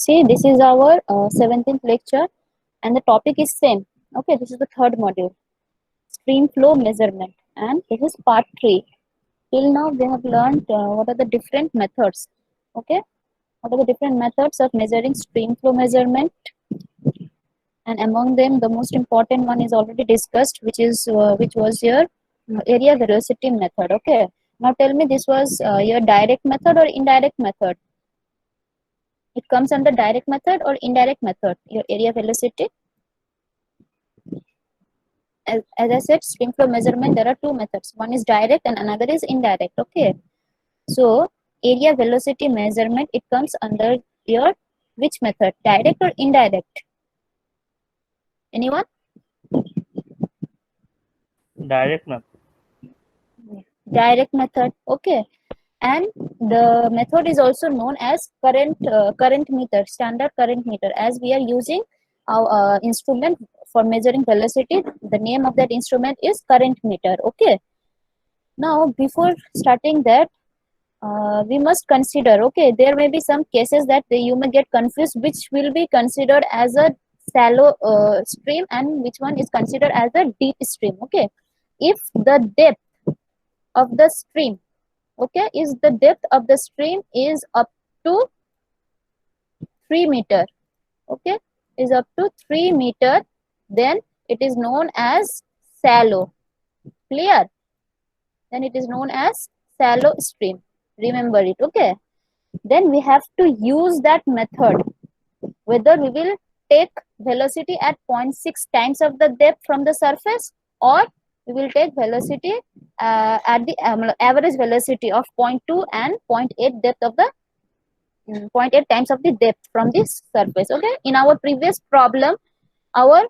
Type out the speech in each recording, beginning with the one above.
See, this is our 17th lecture and the topic is same. Okay, this is the third module, stream flow measurement, and this is part 3. Till now we have learned what are the different methods. Okay, what are the different methods of measuring stream flow measurement, and among them the most important one is already discussed, which was your area velocity method. Okay, now tell me, this was your direct method or indirect method? It comes under direct method or indirect method, your area velocity? As I said, stream flow measurement, there are two methods. One is direct and another is indirect. Okay. So, area velocity measurement, it comes under your which method? Direct or indirect? Anyone? Direct method. Direct method. Okay. And the method is also known as current meter, standard current meter, as we are using our instrument for measuring velocity. The name of that instrument is current meter. Okay. Now, before starting that, we must consider, okay, there may be some cases that you may get confused, which will be considered as a shallow stream and which one is considered as a deep stream. Okay, if the depth of the stream, okay, is the depth of the stream is up to 3 meter, okay, is up to 3 meter, then it is known as shallow. Clear? Then it is known as shallow stream. Remember it. Okay, then we have to use that method, whether we will take velocity at 0.6 times of the depth from the surface, or we will take velocity at the average velocity of 0.2 and 0.8 depth of the 0.8 times of the depth from this surface. Okay, in our previous problem, our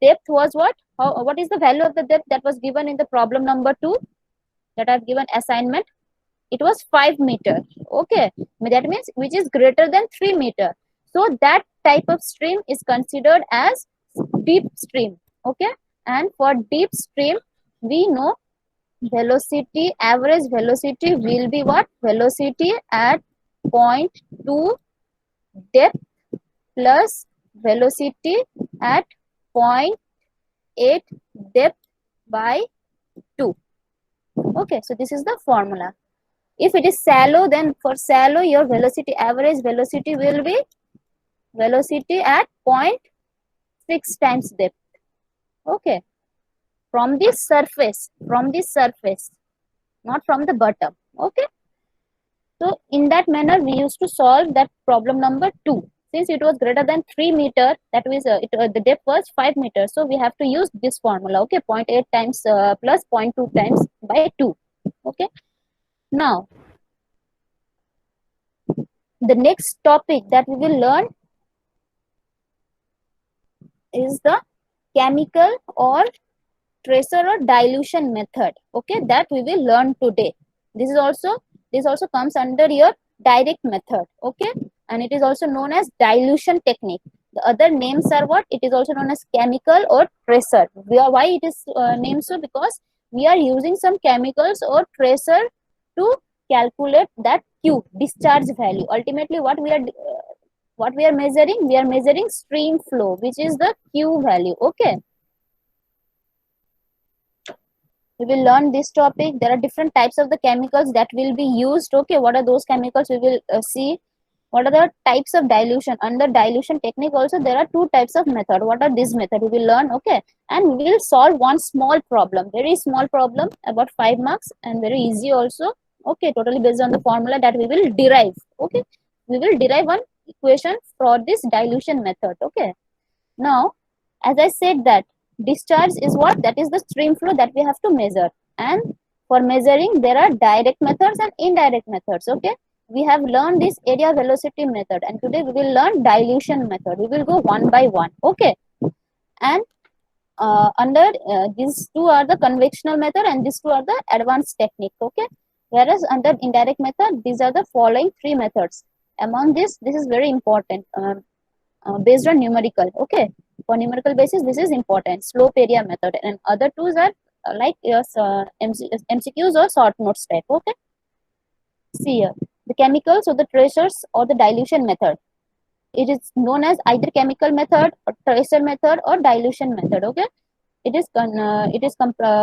depth was what? What is the value of the depth that was given in the problem number 2 that I have given assignment? It was 5 meter. Okay, that means which is greater than 3 meter. So that type of stream is considered as deep stream. Okay, and for deep stream, we know velocity, average velocity will be what? Velocity at 0.2 depth plus velocity at 0.8 depth by 2. Okay, so this is the formula. If it is shallow, then for shallow, your velocity, average velocity will be velocity at 0.6 times depth. Okay, from this surface, not from the bottom. Okay, so in that manner, we used to solve that problem number 2. Since it was greater than 3 meter, that means the depth was 5 meters. So we have to use this formula. Okay, 0.8 times plus 0.2 times by 2. Okay, now the next topic that we will learn is the chemical or tracer or dilution method. Okay, that we will learn today. This also comes under your direct method. Okay, and it is also known as dilution technique. The other names are what? It is also known as chemical or tracer. Why it is named so? Because we are using some chemicals or tracer to calculate that Q, discharge value. Ultimately, what we are measuring? We are measuring stream flow, which is the Q value. Okay, we will learn this topic. There are different types of the chemicals that will be used. Okay, what are those chemicals? We will see. What are the types of dilution? Under dilution technique also, there are two types of method. What are these methods? We will learn. Okay, and we will solve one small problem, very small problem, about 5 marks, and very easy also. Okay, totally based on the formula that we will derive. Okay, we will derive one equation for this dilution method. Okay, now as I said that discharge is what? That is the stream flow that we have to measure, and for measuring there are direct methods and indirect methods. Okay, we have learned this area velocity method, and today we will learn dilution method. We will go one by one. Okay, and under these two are the conventional method and these two are the advanced technique. Okay, whereas under indirect method, these are the following 3 methods. Among this is very important, based on numerical. Okay, for numerical basis, this is important, slope area method, and other two are like your MCQs or short notes type. Okay, see here the chemicals or the tracers or the dilution method. It is known as either chemical method or tracer method or dilution method. Okay,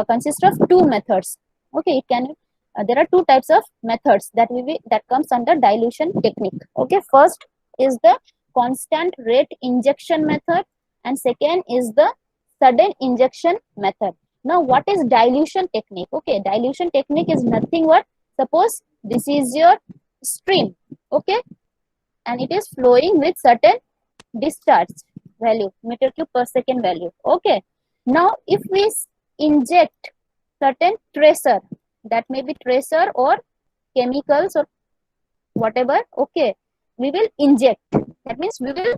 consists of two methods. Okay, there are two types of methods that comes under dilution technique. Okay, first is the constant rate injection method, and second is the sudden injection method. Now, what is dilution technique? Okay, dilution technique is nothing but, suppose this is your stream. Okay, and it is flowing with certain discharge value, meter cube per second value. Okay, now if we inject certain tracer, that may be tracer or chemicals or whatever, okay, we will inject, that means we will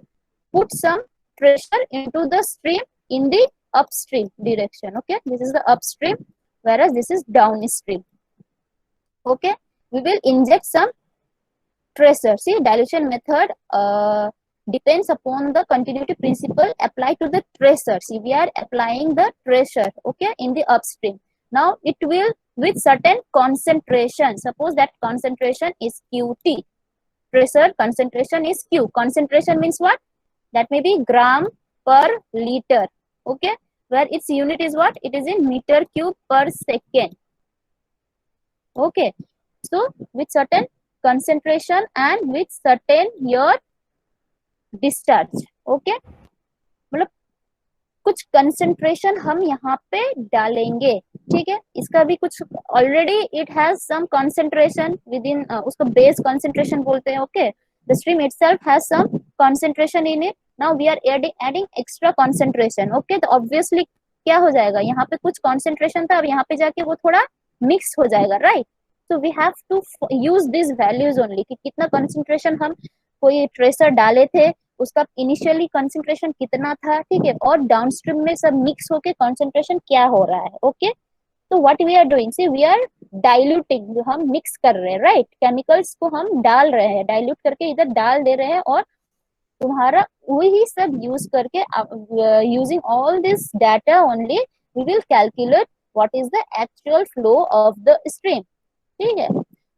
put some pressure into the stream in the upstream direction. Okay, this is the upstream, whereas this is downstream. Okay, we will inject some tracer. See, dilution method depends upon the continuity principle applied to the tracer. See, we are applying the tracer, okay, in the upstream. Now it will with certain concentration. Suppose that concentration is QT. Tracer concentration is Q. Concentration means what? That may be gram per liter. Okay, where its unit is what? It is in meter cube per second. Okay, so with certain concentration and with certain your discharge. Okay, मतलब कुछ concentration हम यहाँ पे डालेंगे. ठीक है, इसका भी कुछ already it has some concentration within, उसको बेस कंसेंट्रेशन बोलते हैं. Okay, the stream itself has some concentration in it. Now we are adding extra concentration. Okay, तो ऑब्वियसली क्या हो जाएगा, यहाँ पे कुछ कंसेंट्रेशन था, अब यहाँ पे जाके वो थोड़ा मिक्स हो जाएगा, right? So we have to use this values only कि कितना कंसेंट्रेशन हम कोई ट्रेसर डाले थे, उसका इनिशियली कंसेंट्रेशन कितना था. ठीक है, और डाउनस्ट्रीम में सब मिक्स होके कंसेंट्रेशन क्या हो रहा है. ओके, तो what we are doing, see we are diluting, जो हम मिक्स कर रहे हैं, राइट? केमिकल्स को हम डाल रहे हैं, डाइल्यूट करके इधर डाल दे रहे हैं, और तुम्हारा वही सब यूज करके, using all this data only we will calculate what is the actual flow of the stream. ठीक है,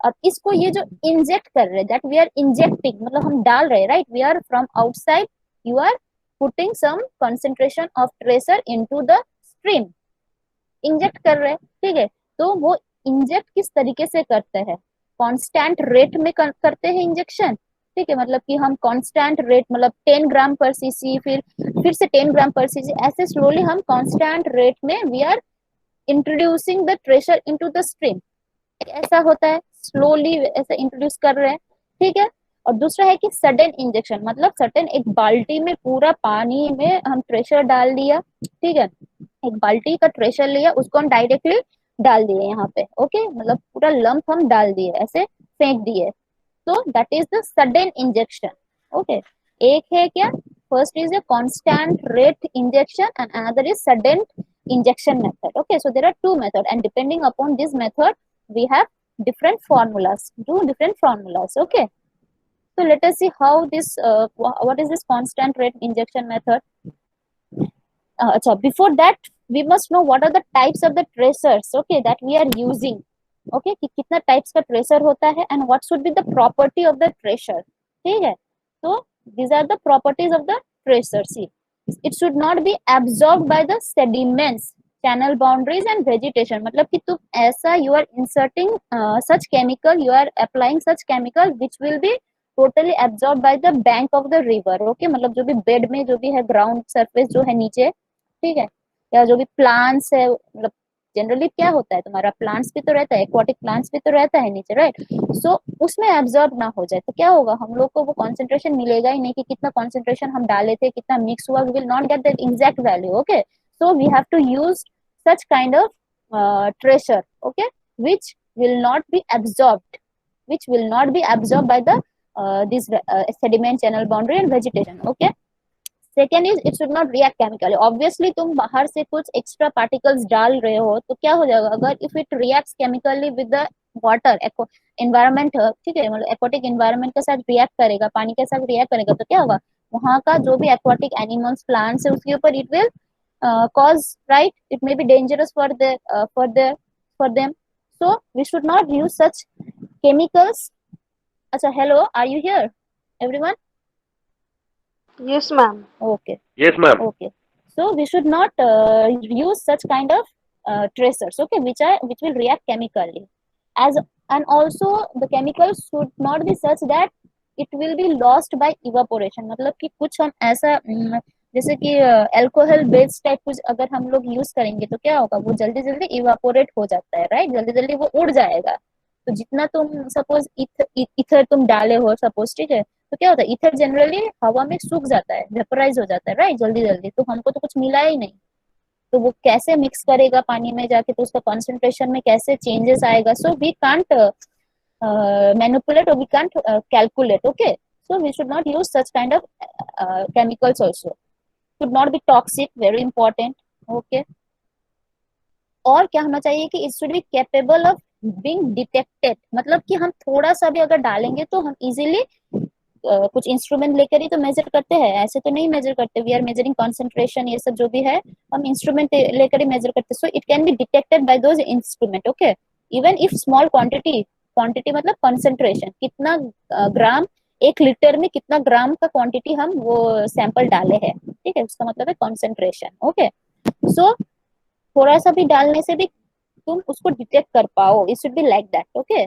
अब इसको ये जो इंजेक्ट कर रहे हैं, दैट वी आर इंजेक्टिंग, मतलब हम डाल रहे हैं, right? We are from outside, you are putting some concentration of tracer into the stream, inject कर रहे हैं. ठीक है, तो वो इंजेक्ट किस तरीके से करते हैं, कांस्टेंट रेट में करते हैं इंजेक्शन. ठीक है, मतलब कि हम कांस्टेंट रेट, मतलब 10 ग्राम पर सीसी, फिर से 10 ग्राम पर सीसी, ऐसे स्लोली हम कांस्टेंट रेट में we are introducing the tracer into the stream. ऐसा होता है, स्लोली ऐसा इंट्रोड्यूस कर रहे हैं. ठीक है, और दूसरा है कि सडन इंजेक्शन, मतलब सडन एक बाल्टी में पूरा पानी में हम ट्रेसर डाल दिया. ठीक है, एक बाल्टी का ट्रेसर लिया, उसको हम डायरेक्टली डाल दिए यहाँ पे. ओके, मतलब पूरा लंप हम डाल दिए, ऐसे फेंक दिए, तो that is the sudden injection. Okay, एक है क्या, first is a constant rate injection and another is sudden injection method. Okay, so there are two methods, and depending upon this method we have different formulas, different formulas. Okay, so let us see how this what is this constant rate injection method. So before that we must know what are the types of the tracers, okay, that we are using. Okay, कि कितना types का tracer होता है and what should be the property of the tracer. ठीक है, so these are the properties of the tracer. See, it should not be absorbed by the sediments, channel boundaries and vegetation. मतलब कि तुम ऐसा you are inserting such chemical, you are applying such chemical which will be totally absorbed by the bank of the river. Okay, मतलब जो भी bed में जो भी है, ग्राउंड सरफेस जो है नीचे, ठीक है, या जो भी प्लांट्स है, मतलब जनरली क्या होता है, तुम्हारा प्लांट्स भी तो रहता है, एक्वाटिक प्लांट्स भी तो रहता है नीचे, राइट? सो उसमें एब्जॉर्ब ना हो जाए तो क्या होगा, हम लोग को वो कंसंट्रेशन मिलेगा ही नहीं कि कितना कंसंट्रेशन हम डाले थे, कितना मिक्स हुआ, we will not get that exact value. Okay, so we have to use such kind of tracer, okay, which will not be absorbed, by the this sediment, channel boundary and vegetation. Okay, second is it should not react chemically. Obviously तुम बाहर से कुछ extra particles डाल रहे हो तो क्या हो जाएगा, अगर if it reacts chemically with the water environment, ठीक है, मतलब एक्वाटिक एनवायरमेंट के साथ रिएक्ट करेगा, पानी के साथ रिएक्ट करेगा, तो क्या होगा, वहाँ का जो भी एक्वाटिक एनिमल्स, प्लांट्स है, उसके ऊपर it will cause, right, it may be dangerous for them. So we should not use such chemicals. Acha, hello, are you here everyone? Yes, ma'am. Okay. Yes, ma'am. Okay. So we should not use such kind of tracers, okay, which will react chemically. As and also the chemicals should not be such that it will be lost by evaporation. मतलब कि कुछ हम ऐसा जैसे कि alcohol based type कुछ अगर हम लोग यूज करेंगे तो क्या होगा, वो जल्दी जल्दी इवापोरेट हो जाता है, राइट, जल्दी जल्दी वो उड़ जाएगा। तो जितना तुम सपोज इथर तुम डाले हो सपोज, ठीक है, तो क्या होता है, इथर जनरली हवा में सूख जाता है, वेपराइज हो जाता है, राइट, जल्दी जल्दी, तो हमको तो कुछ मिला ही नहीं। तो वो कैसे मिक्स करेगा पानी में जाके, तो उसका कॉन्सेंट्रेशन में कैसे चेंजेस आएगा, so we can't manipulate or we can't calculate, okay, so we should not use such kind of chemicals also, should not be toxic, very important, okay। और क्या होना चाहिए कि it should be capable of being detected, मतलब कि हम थोड़ा सा भी अगर डालेंगे तो हम इजीली कुछ इंस्ट्रूमेंट लेकर ही तो मेजर करते हैं, ऐसे तो नहीं मेजर करते, वी आर मेजरिंग कॉन्सेंट्रेशन, ये सब जो भी है हम इंस्ट्रूमेंट लेकर ही मेजर करते, so it can be detected by those instrument, okay. Even if small quantity, quantity मतलब कॉन्सेंट्रेशन, कितना ग्राम, 1 लीटर में कितना ग्राम का क्वांटिटी हम वो सैंपल डाले हैं, ठीक है, उसका मतलब है कॉन्सेंट्रेशन, ओके। सो थोड़ा सा भी डालने से भी तुम उसको डिटेक्ट कर पाओ, it should be like that, okay.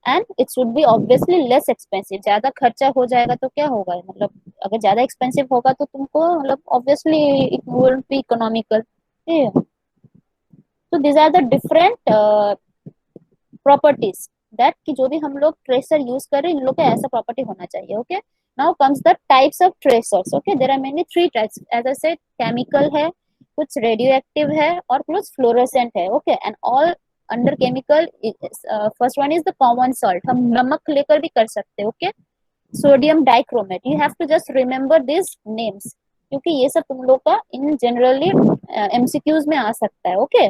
And it should be obviously less expensive, ज्यादा खर्चा हो जाएगा तो क्या होगा, मतलब अगर ज्यादा एक्सपेंसिव होगा तो तुमको मतलब obviously it won't be economical, तो these are the different properties that कि जो भी हम लोग ट्रेसर यूज कर रहे हैं इन लोग का ऐसा प्रॉपर्टी होना चाहिए, okay. Now comes the types of tracers, okay, there are many 3 types, as I said, chemical है, कुछ रेडियो एक्टिव है और कुछ फ्लोरोसेंट है, okay. And all under chemical, first one is the common salt, हम नमक लेकर भी कर सकते हैं, okay. Sodium dichromate, you have to just remember this names, क्योंकि ये सब तुम लोग का इन जनरली एमसीक्यूज में आ सकता है, ओके।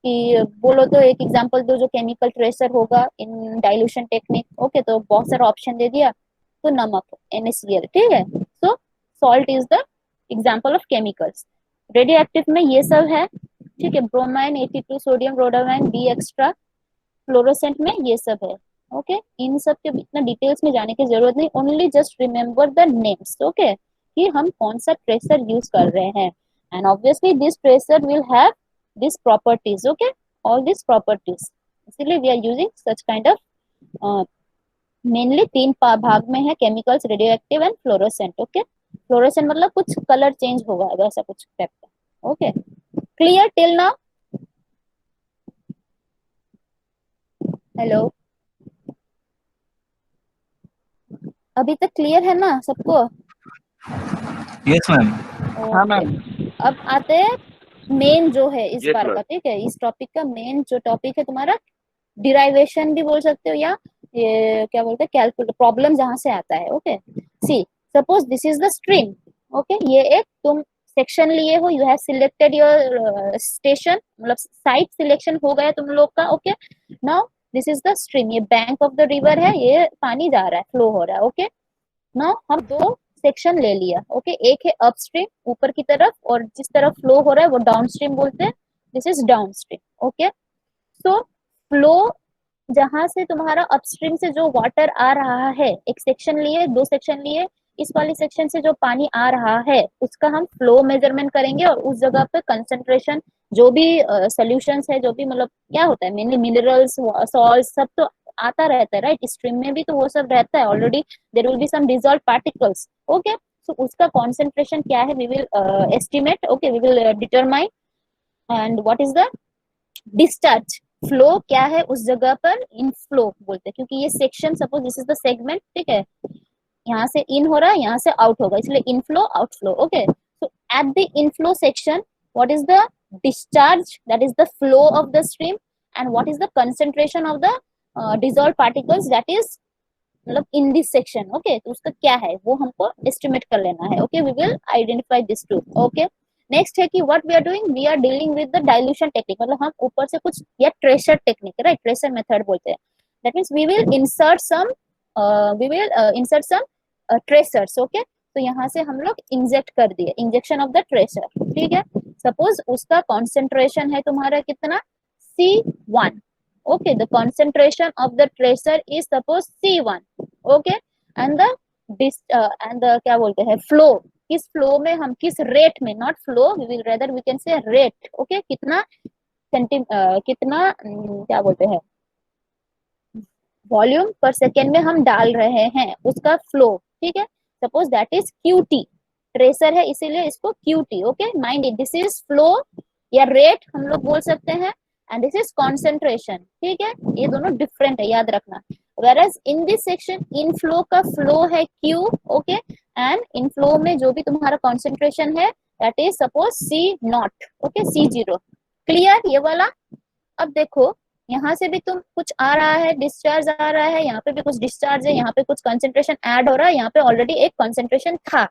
कि बोलो तो एक एग्जांपल दो जो केमिकल ट्रेसर होगा इन डाइल्यूशन टेक्निक, ओके, तो बहुत सारा ऑप्शन दे दिया, तो नमक NaCl, ठीक है, so salt is the example of chemicals. Radioactive में ये सब है, ठीक है, bromine 82, sodium rhodamine B extra, fluorescent में ये सब है, ओके। इन सब के इतना डिटेल्स में जाने की जरूरत नहीं, only just remember the names, okay, कि हम कौन सा ट्रेसर यूज कर रहे हैं। And obviously this tracer will have this properties, okay, all this properties, इसीलिए we are using such kind of, mainly 3 भाग में है, chemicals, radioactive and fluorescent, okay. Fluorescent मतलब कुछ कलर चेंज होगा वैसा कुछ टाइप का, okay. Clear till now? Hello, अभी तक क्लियर है ना सबको? Yes ma'am. हाँ ओके, मैम। अब आते हैं मेन जो है इस Yes, बार ma'am. का, ठीक है, इस टॉपिक का मेन जो टॉपिक है तुम्हारा, डिराइवेशन भी बोल सकते हो या ये क्या बोलते हैं, कैलकुलेट प्रॉब्लम जहां से आता है, okay. See suppose this is the stream, okay, ये एक तुम सेक्शन लिए हो, you have selected your station, मतलब साइट सिलेक्शन हो गया तुम लोग का, okay. Now this is the stream, ये बैंक ऑफ द रिवर है, ये पानी जा रहा है, फ्लो हो रहा है, ओके। नाउ हम 2 सेक्शन ले लिया, ओके, एक है अपस्ट्रीम ऊपर की तरफ और जिस तरफ फ्लो हो रहा है वो डाउनस्ट्रीम बोलते हैं, this is downstream, okay. So flow जहां से तुम्हारा अपस्ट्रीम से जो वाटर आ रहा है, एक सेक्शन लिए, 2 सेक्शन लिए, इस वाली सेक्शन से जो पानी आ रहा है उसका हम फ्लो मेजरमेंट करेंगे और उस जगह पे कंसंट्रेशन, जो भी सॉल्यूशंस है, जो भी मतलब क्या होता है, मेनली मिनरल्स, सॉल्ट, सब तो आता रहता है, राइट, स्ट्रीम में भी तो वो सब रहता है already, there will be some dissolve particles, okay. So उसका कॉन्सेंट्रेशन क्या है, we will estimate, okay, we will determine, and what is the discharge, flow क्या है उस जगह पर, इन फ्लो बोलते हैं, क्योंकि ये section, suppose this is the segment, ठीक है, यहाँ से इन हो रहा है, यहाँ से आउट होगा, इसलिए inflow outflow, okay. So at the inflow section what is the discharge, that is the flow of the stream, and what is the concentration of the dissolve particles, that is मतलब in this section, okay. तो उसका क्या है वो हमको estimate कर लेना है, okay, we will identify this too, okay. Next है कि what we are doing, we are dealing with the dilution technique, मतलब हम ऊपर से कुछ, या tracer technique, right, tracer method बोलते हैं, that means we will insert some, tracers, okay. तो यहाँ से हम लोग इंजेक्ट कर दिए, इंजेक्शन ऑफ द ट्रेसर, ठीक है। सपोज उसका कॉन्सेंट्रेशन है तुम्हारा कितना, C1, okay, the concentration of the tracer is suppose C1, okay, and the क्या बोलते हैं, flow, किस फ्लो में हम, किस रेट में, not flow, rather we can say rate, okay, कितना कितना क्या बोलते हैं, वॉल्यूम पर सेकेंड में हम डाल रहे हैं, उसका फ्लो, ठीक है। Suppose that is QT, tracer है इसीलिए इसको QT, okay, mind it, this is flow या रेट हम लोग बोल सकते हैं, एंड दिस इज कॉन्सेंट्रेशन, ठीक है, ये दोनों डिफरेंट है, याद रखना। whereas in this section inflow का फ्लो है Q, ओके, एंड इनफ्लो में जो भी तुम्हारा कॉन्सेंट्रेशन है that is suppose C0, okay, C0, clear ये वाला। अब देखो यहाँ से भी तुम कुछ आ रहा है, डिस्चार्ज आ रहा है, यहाँ पे भी कुछ डिस्चार्ज है, यहाँ पे कुछ कंसेंट्रेशन ऐड हो रहा है, यहाँ पे ऑलरेडी एक कंसेंट्रेशन था,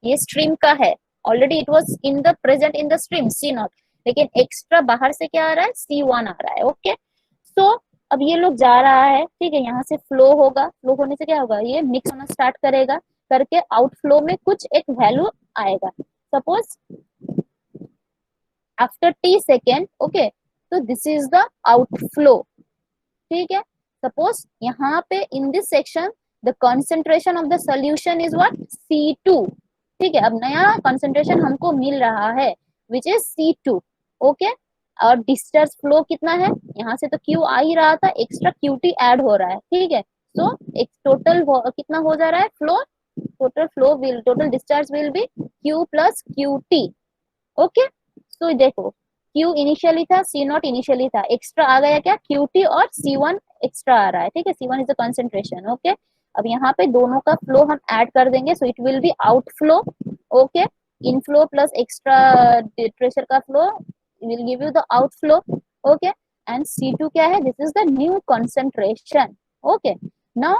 ये स्ट्रीम का है, already it was in the present in the stream C0, लेकिन एक्स्ट्रा बाहर से क्या आ रहा है, C1 आ रहा है, ओके। सो अब ये लोग जा रहा है, ठीक है, यहाँ से फ्लो होगा, फ्लो होने से क्या होगा, ये मिक्स होना स्टार्ट करेगा, करके आउटफ्लो में कुछ एक वैल्यू आएगा, suppose after t second, okay, तो दिस इज द आउटफ्लो, ठीक है। सपोज यहाँ पे in this section the concentration of the solution is what, C2, ठीक है, अब नया कंसंट्रेशन हमको मिल रहा है विच इज C2, ओके, और डिस्चार्ज फ्लो कितना है, यहाँ से तो Q आ ही रहा था, एक्स्ट्रा QT ऐड हो रहा है, ठीक है। सो एक टोटल कितना हो जा रहा है flow, total discharge will be Q plus QT, okay. So देखो Q इनिशियली था, C0 इनिशियली था, एक्स्ट्रा आ गया क्या, QT और C1 एक्स्ट्रा आ रहा है, ठीक है, C1 is the concentration, okay. अब यहाँ पे दोनों का फ्लो हम ऐड कर देंगे, so it will be outflow, okay, inflow plus extra pressure का flow will give you the outflow, okay, and C2 क्या है, this is the new concentration, okay। now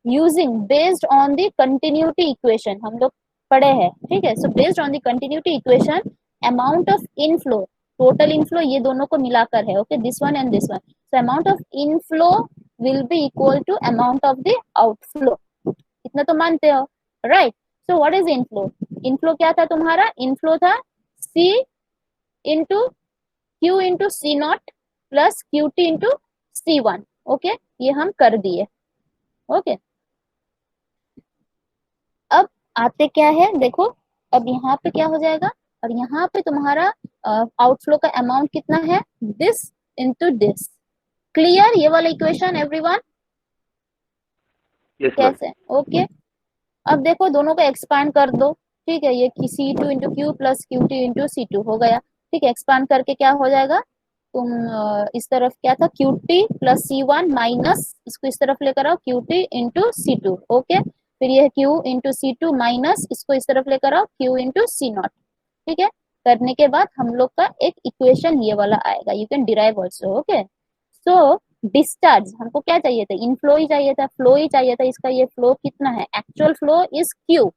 using based on the continuity equation हम लोग पढ़े हैं, ठीक है, so based on the continuity equation amount of inflow, total inflow ये दोनों को मिलाकर है, okay, this one and this one, so amount of inflow will be equal to amount of the outflow, इतना तो मानते हो, right। so what is inflow, inflow क्या था तुम्हारा, inflow था C into Q into C0 plus QT into C1, okay, ये हम कर दिए, ओके। अब आते क्या है, देखो अब यहाँ पे क्या हो जाएगा, और यहाँ पे तुम्हारा आउटफ्लो का अमाउंट कितना है, दिस इनटू दिस, क्लियर ये वाला इक्वेशन एवरीवन, कैसे, ओके। अब देखो दोनों को एक्सपांड कर दो, ठीक है, ये C2 into Q plus QT into C2 हो गया, ठीक है, एक्सपांड करके क्या हो जाएगा, तुम इस तरफ क्या था, QT प्लस C1 माइनस इसको इस तरफ लेकर आओ QT इंटू C2, ओके, फिर ये Q इंटू C2 माइनस इसको इस तरफ लेकर आओ Q इंटू C0, ठीक है, करने के बाद हम लोग का एक इक्वेशन ये वाला आएगा, you can derive also, okay. So discharge हमको क्या चाहिए था, इनफ्लो ही चाहिए था, फ्लो ही चाहिए था, इसका ये फ्लो कितना है, actual flow is Q,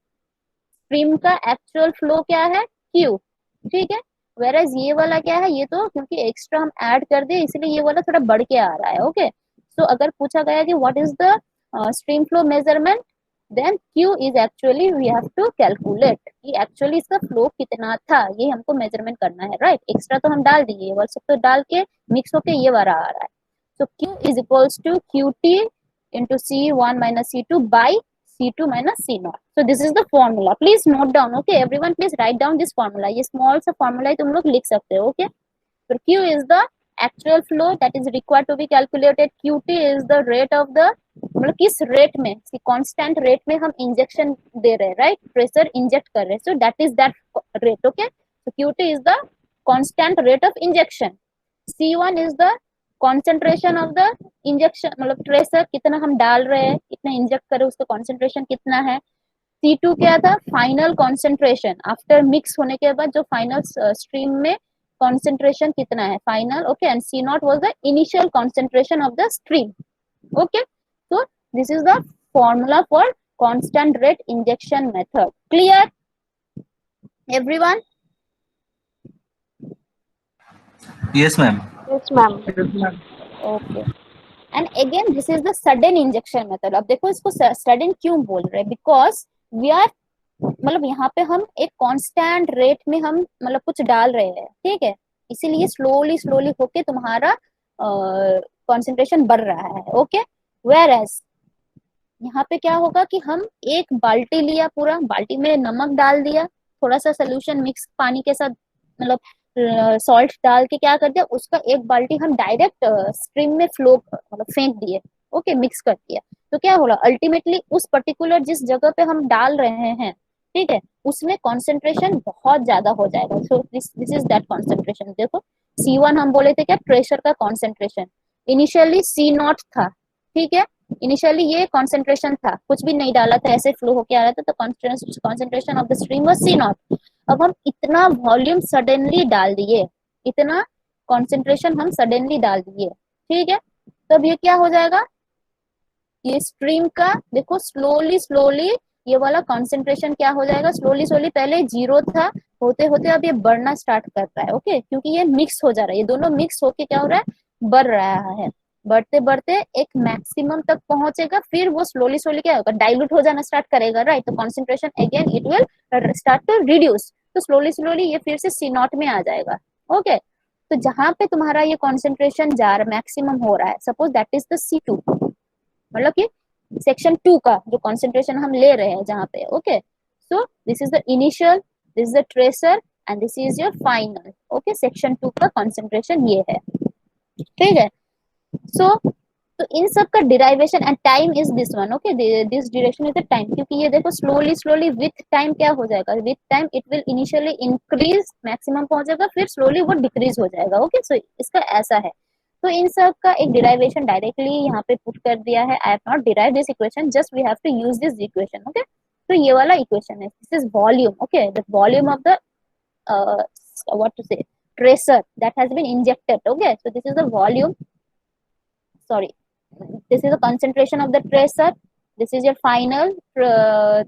stream का एक्चुअल फ्लो क्या है Q, ठीक है। वेरएज ये वाला क्या है, ये तो क्योंकि एक्स्ट्रा हम ऐड कर दिए इसलिए ये वाला थोड़ा बढ़ के आ रहा है, ओके। सो अगर पूछा गया कि what is the stream flow measurement, then Q is actually we have to calculate कि एक्चुअली इसका फ्लो कितना था, ये हमको मेजरमेंट करना है, राइट। एक्स्ट्रा तो हम डाल दिए, वो सब तो डाल के मिक्स होके ये वाला आ रहा है, so Q is equals to QT into C1 minus C2 by C2 minus C0. So this is the formula. Please note down. Okay, everyone, please write down this formula. ये small सा formula है, तुम लोग लिख सकते हो. Okay. So Q is the actual flow that is required to be calculated. QT is the rate of the, मतलब किस रेट में, constant रेट में हम इंजेक्शन दे रहे हैं, right? प्रेशर इंजेक्ट कर रहे हैं. So that is that rate. Okay. So QT is the constant rate of injection. C1 is the concentration of the injection, मतलब ट्रेसर कितना हम डाल रहे हैं, कितना इंजेक्ट करे उसका कॉन्सेंट्रेशन कितना है। C2 क्या था, फाइनल कॉन्सेंट्रेशन आफ्टर मिक्स होने के बाद जो फाइनल स्ट्रीम में कॉन्सेंट्रेशन कितना है final, okay, and C0 was the initial concentration of the stream, okay. So this is the formula for constant rate injection method, clear everyone? Yes, ma'am. Yes, ma'am. Okay, and again this is the sudden injection method. अब देखो इसको sudden क्यों बोल रहे हैं, because we are, मतलब यहाँ पे हम एक कांस्टेंट रेट में हम मतलब कुछ डाल रहे हैं, ठीक है, इसीलिए स्लोली स्लोली होके तुम्हारा कंसंट्रेशन बढ़ रहा है, ओके। वेयर एज यहाँ पे क्या होगा कि हम एक बाल्टी लिया, पूरा बाल्टी में नमक डाल दिया, थोड़ा सा सोल्यूशन मिक्स पानी के साथ मतलब सॉल्ट डाल के क्या कर दिया, उसका एक बाल्टी हम डायरेक्ट स्ट्रीम में फ्लो मतलब फेंक दिए, ओके, मिक्स कर दिया, तो क्या होगा अल्टीमेटली उस पर्टिकुलर जिस जगह पे हम डाल रहे हैं, ठीक है, उसमें कॉन्सेंट्रेशन बहुत ज्यादा हो जाएगा। सो दिस इज दैट कॉन्सेंट्रेशन। देखो C1 हम बोले थे क्या, प्रेशर का कॉन्सेंट्रेशन इनिशियली C0 था, ठीक है, इनिशियली ये कॉन्सेंट्रेशन था, कुछ भी नहीं डाला था, ऐसे फ्लो होके आ रहा था, तो concentration of the stream was C0। अब हम इतना वॉल्यूम सडनली डाल दिए, इतना कॉन्सेंट्रेशन हम सडनली डाल दिए, ठीक है, तब ये क्या हो जाएगा, ये स्ट्रीम का देखो स्लोली स्लोली ये वाला कॉन्सेंट्रेशन क्या हो जाएगा, स्लोली स्लोली पहले जीरो था, होते होते अब ये बढ़ना स्टार्ट कर रहा है, ओके, क्योंकि ये मिक्स हो जा रहा है, ये दोनों मिक्स होके क्या हो रहा है, बढ़ रहा है, बढ़ते बढ़ते एक मैक्सिमम तक पहुंचेगा, फिर वो स्लोली स्लोली क्या होगा, डाइल्यूट हो जाना स्टार्ट करेगा, राइट, तो concentration again it will start to reduce, तो स्लोली स्लोली ये फिर से C0 में आ जाएगा, ओके। तो जहां पे तुम्हारा ये कॉन्सेंट्रेशन जा रहा मैक्सिमम हो रहा है, suppose that is the C2, मतलब कि सेक्शन 2 का जो कॉन्सेंट्रेशन हम ले रहे हैं जहाँ पे, okay, so this is the initial, this is the tracer and this is your final, okay, section 2 का कॉन्सेंट्रेशन ये है, ठीक है। सो तो इन सब का derivation and time is this one, okay, this duration is the time, क्योंकि ये देखो स्लोली स्लोली विथ टाइम क्या हो जाएगा, with time it will initially increase, maximum पहुंचेगा, फिर स्लोली वो डिक्रीज हो जाएगा, ओके, सो इसका ऐसा है। तो इन सब का एक डिराइवेशन डायरेक्टली यहाँ पे पुट कर दिया है, I have not derive this equation, just we have to use this equation, okay. तो ये वाला इक्वेशन है, this is volume, okay, the volume of the what to से tracer that has been injected, okay, so this is the volume, sorry, this is the concentration of the tracer, this is your final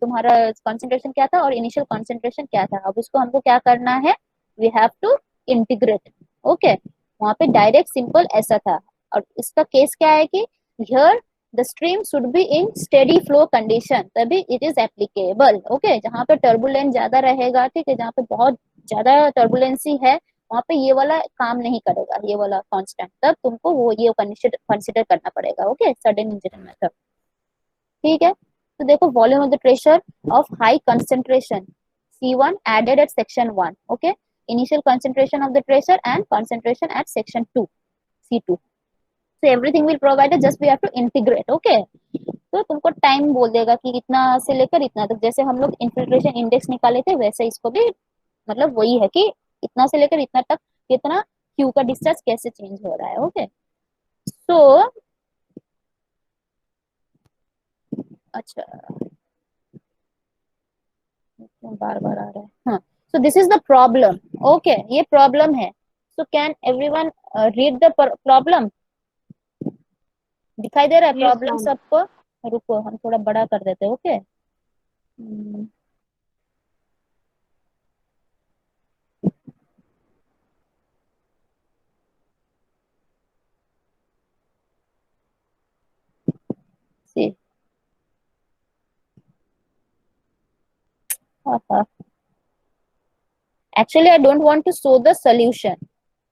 तुम्हारा concentration क्या था और initial concentration क्या था, अब उसको हमको क्या करना है, we have to integrate, okay, वहां पे डायरेक्ट सिंपल ऐसा था, और इसका केस क्या है कि here the stream should be in steady flow condition, तभी it is applicable, okay, जहाँ पे turbulence ज्यादा रहेगा, ठीक है, जहाँ पे बहुत ज्यादा turbulency है वहां पे ये वाला काम नहीं करेगा, ये वाला कांस्टेंट, तब तुमको वो ये कंसीडर करना पड़ेगा, ओके, सडन इंजेक्शन मेथड, ठीक है। तो देखो volume of the pressure of high concentration C1 added at section 1, okay, initial concentration of the pressure and concentration at section 2 C2, so everything will provided, just we have to integrate, okay। तो तुमको time बोल देगा कि इतना से लेकर इतना तक, जैसे हम लोग इन्फिल्ट्रेशन इंडेक्स निकाले थे वैसे इसको भी मतलब वही है कि इतना से लेकर इतना तक कितना क्यू का डिस्चार्ज कैसे चेंज हो रहा है, ओके। सो अच्छा बार बार आ रहा है, हाँ, सो this is the problem, okay, ये प्रॉब्लम है, so can everyone read the problem, दिखाई दे रहा है Yes, प्रॉब्लम ma'am. सबको, रुको हम थोड़ा बड़ा कर देते हैं, okay. See actually I don't want to show the solution,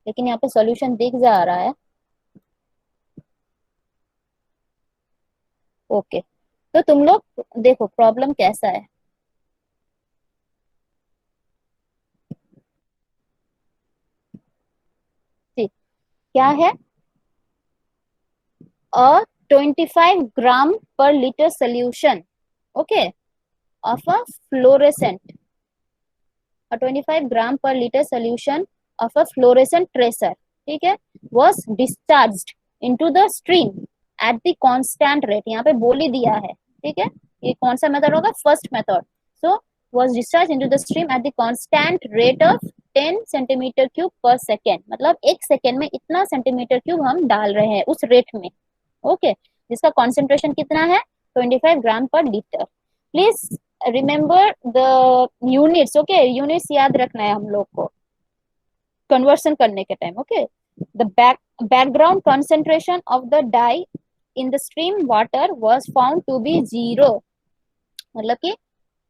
लेकिन यहाँ पे सॉल्यूशन दिख जा रहा है, ओके। तो तुम लोग देखो प्रॉब्लम कैसा है, ठीक, क्या है, a 25 gram per liter solution, okay, of a fluorescent, a 25 gram per liter solution of a fluorescent tracer, ठीक है, was discharged into the stream at the constant rate, यहाँ पे बोल ही दिया है, ठीक है, ये कौन सा मेथड होगा, first method, so was discharged into the stream at the constant rate of 10 centimetre cube per second, मतलब एक सेकेंड में इतना सेंटीमीटर क्यूब हम डाल रहे हैं उस रेट में, ओके, जिसका कॉन्सेंट्रेशन कितना है 25 ग्राम पर litre. Please remember the units, okay, units याद रखना है हम लोग को कन्वर्सन करने के time, okay. The background concentration of the dye in the stream water was found to be 0, मतलब कि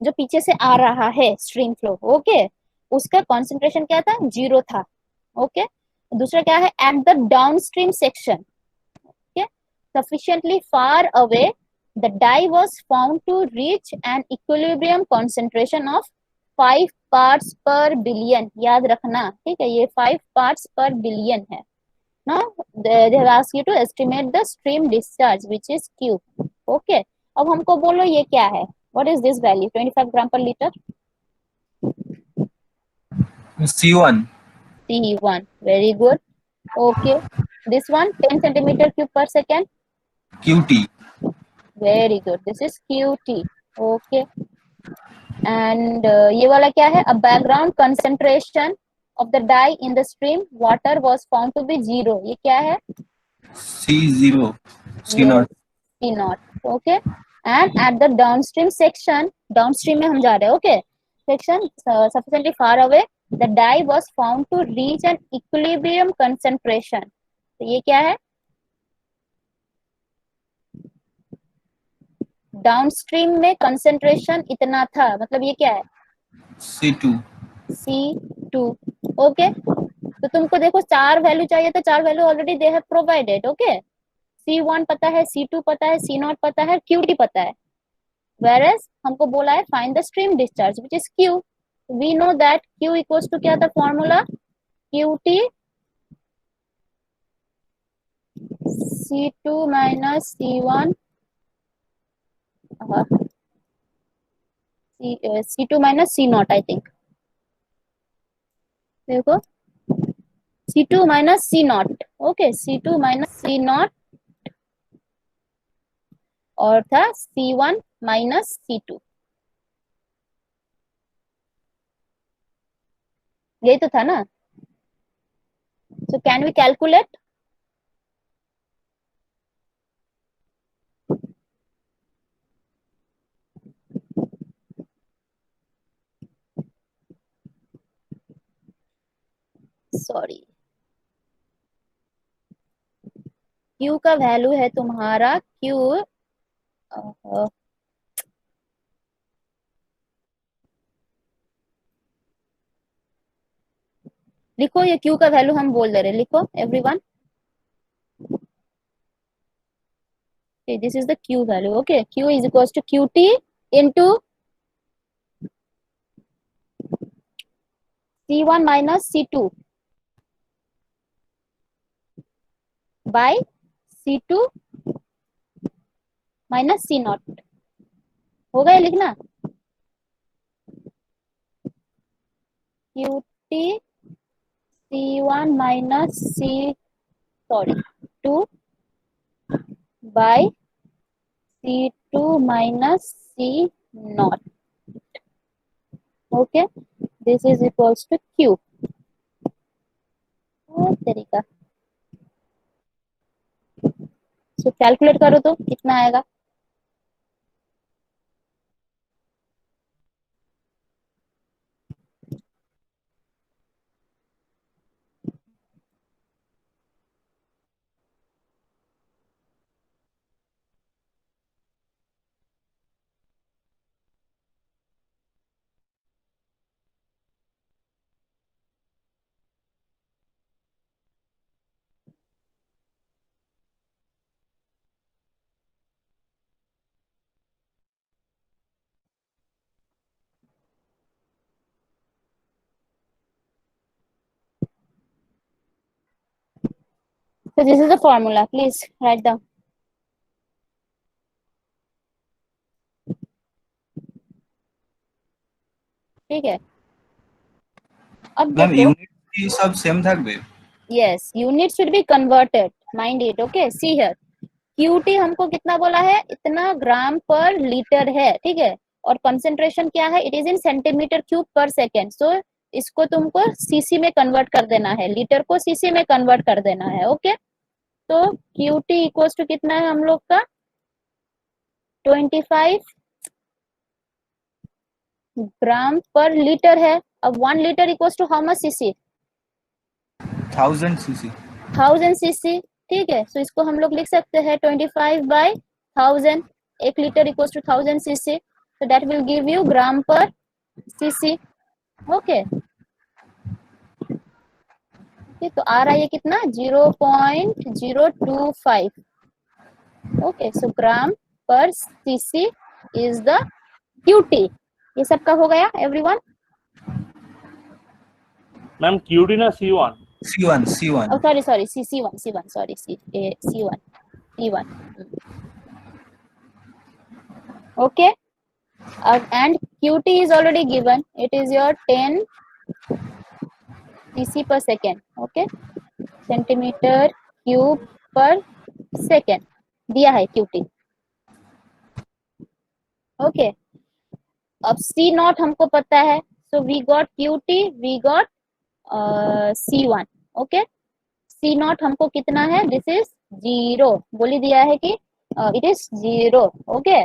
जो पीछे से आ रहा है स्ट्रीम फ्लो, ओके, उसका कॉन्सेंट्रेशन क्या था, 0 था, ओके। दूसरा क्या है, at the downstream section, sufficiently far away, the dye was found to reach an equilibrium concentration of 5 parts पर बिलियन, याद रखना, ठीक है, ये 5 पार्ट्स पर बिलियन है ना। they have asked you to estimate the stream discharge which is Q. okay, अब हमको बोलो ये क्या है, what is this value, 25 ग्राम पर litre, C1. C1, very good. okay, this one 10 centimeter cube per second, QT. very good, this is QT. okay, and ये वाला क्या है, a background concentration of the dye in the stream water was found to be 0, ये क्या है, C0. C0. C naught. okay, and at the downstream section, downstream में हम जा रहे हैं, okay, section sufficiently far away the dye was found to reach an equilibrium concentration. तो ये क्या है, डाउनस्ट्रीम में कंसेंट्रेशन इतना था, मतलब ये क्या है, C2. C2. ओके, तो तुमको देखो 4 वैल्यू चाहिए, तो 4 value already they have provided. Okay, C1 पता है, C2 पता है, C0 पता है, QT पता है. whereas हमको बोला है find the stream discharge which is Q. we know that Q equals to क्या था formula, QT C2 minus C1 C2 minus C0 I think. देखो C2 minus C0. Okay, C2 minus C0 और था C1 minus C2. यही तो था ना. So can we calculate? Sorry, Q का वैल्यू है तुम्हारा Q, लिखो ये Q का वैल्यू हम बोल दे रहे, लिखो everyone. Okay, this is the Q value. Okay, Q is equals to QT into C1 minus C2 by C2 minus C0. होगा ये लिखना, QT C1 minus C2 by C2 minus C0. Okay, this is equals to Q. तरीका, so calculate करो तो कितना आएगा. So this is the formula. Please write down. ठीक है, अब मैम देखो, यूनिट की सब सेम থাকবে. yes, unit should be converted. Mind it. Okay, see here. QT हमको कितना बोला है, इतना ग्राम पर लीटर है, ठीक है, और कंसेंट्रेशन क्या है, it is in centimetre cube per second. सो इसको तुमको सीसी में कन्वर्ट कर देना है, लीटर को सीसी में कन्वर्ट कर देना है. ओके, तो QT इक्वल्स टू कितना है हम लोग का, 25 ग्राम पर लीटर है. अब 1 litre equals to how much cc, 1000 cc. 1000 cc. ठीक है, सो इसको हम लोग लिख सकते हैं 25 by 1000. 1 litre equals to 1000 cc, so that will give you gram per cc. Okay, तो आ रहा है ये कितना, 0.025. Okay, so gram per CC is the QT. ये सबका हो गया एवरीवन. मैम क्यूटी ना C1? C1 C1 Oh, sorry, C1, sorry, C1, C1. Okay, and QT is already given. It is your 10 cc per second. Okay, centimetre cube per second दिया है QT. Okay, अब C not हमको पता है, so we got QT, we got C1. Okay, C not हमको कितना है, this is 0, बोली दिया है कि इट इज 0. ओके,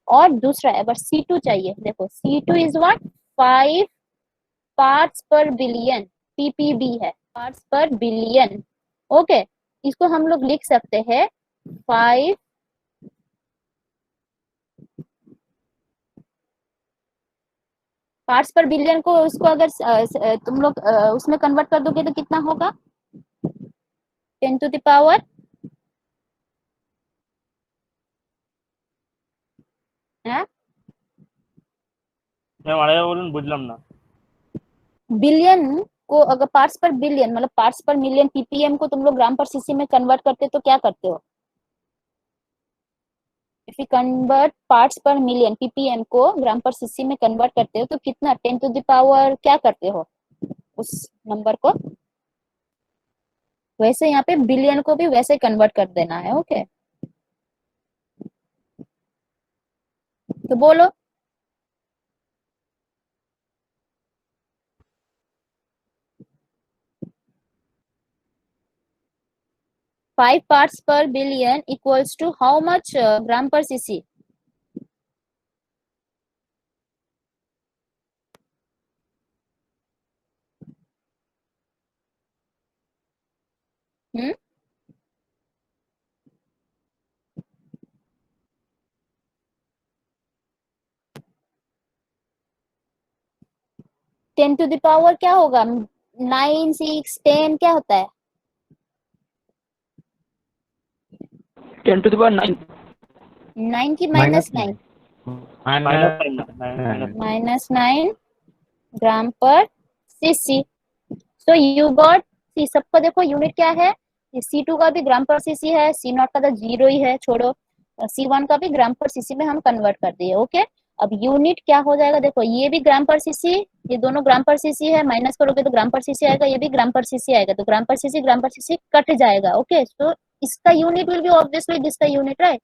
और दूसरा अगर C2 चाहिए, देखो C2 इज व्हाट, 5 पार्ट्स पर बिलियन, ppb है, पार्ट्स पर बिलियन. ओके, इसको हम लोग लिख सकते हैं 5 पार्ट्स पर बिलियन को, उसको अगर तुम लोग उसमें कन्वर्ट कर दोगे तो कितना होगा, 10 to the power मैम आगे बोलून बुझलाम ना. बिलियन को अगर पार्ट्स पर बिलियन मतलब पार्ट्स पर मिलियन ppm को तुम लोग ग्राम पर सीसी में कन्वर्ट करते तो क्या करते हो, इफ यू कन्वर्ट पार्ट्स पर मिलियन ppm को ग्राम पर सीसी में कन्वर्ट करते हो तो कितना, 10 to the power क्या करते हो उस नंबर को, वैसे यहाँ पे बिलियन को भी वैसे कन्वर्ट कर देना है. ओके, तो बोलो 5 parts per billion equals to how much gram per cc? Hmm? Ten to the power क्या होगा, 9, 6, 10 क्या होता है, 10 to the power 9. 9 की minus 9, minus 9 gram per CC. So you got, सबका देखो यूनिट क्या है, C2 का भी ग्राम पर सीसी है, C नॉट का तो 0 ही है, छोड़ो, C1 का भी ग्राम पर सीसी में हम कन्वर्ट कर दिए. ओके, अब यूनिट क्या हो जाएगा, देखो ये भी ग्राम पर सीसी, ये दोनों ग्राम पर सीसी है, माइनस करोगे तो ग्राम पर सीसी आएगा, ये भी ग्राम पर सीसी आएगा, तो ग्राम पर सीसी कट जाएगा. ओके, तो इसका unit will be obviously this का यूनिट, राइट,